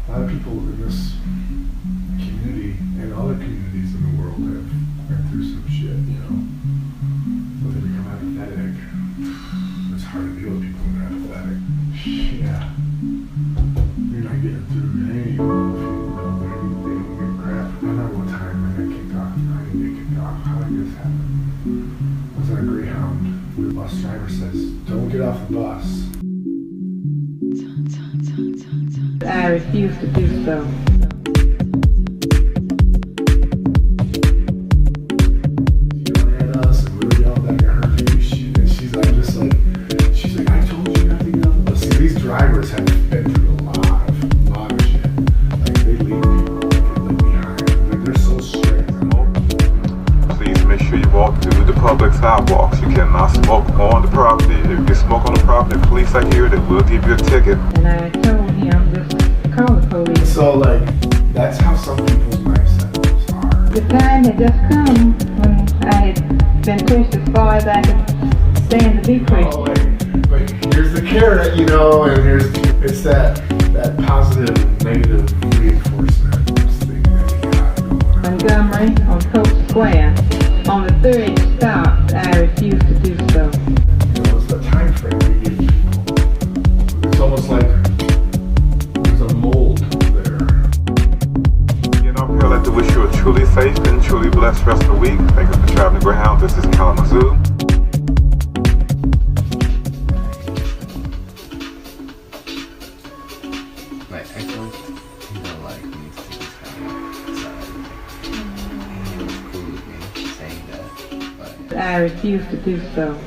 A lot of people in this community and other communities in the world have been through some shit, you know. So they become apathetic. It's hard to deal with people when they're apathetic. Yeah. You're not getting through to any of them if they don't give a crap. I remember one time I got kicked off. I didn't get kicked off. How did this happen? I was on a Greyhound. The bus driver says, "Don't get off the bus." I refuse to do so. Yelling at us, and we were yelling back at her too. And she's like, "I told you not to get off the bus." See, these drivers have been through a lot of shit. Like, they leave people like behind. Like, they're so strict. Please make sure you walk through the public sidewalks. You cannot smoke on the property. If you smoke on the property, police are here, they will give you a ticket. And I told him, just call the police. So, like, that's how some people's mindsets are. The time had just come when I had been pushed as far as I could stand to be pushed. Oh, like, but here's the carrot, you know, and it's that positive and negative reinforcement thing that you got going on. Montgomery on Coke Square. On the third stop, I refused to do so. You know, it's the time frame we give people. It's almost like there's a mold there. You know, I'd like to wish you a truly safe and truly blessed rest of the week. Thank you for traveling Greyhound. This is Kalamazoo. My ex-wife, he don't like me to just kind of side. And he was cool with me saying that, but I refused to do so.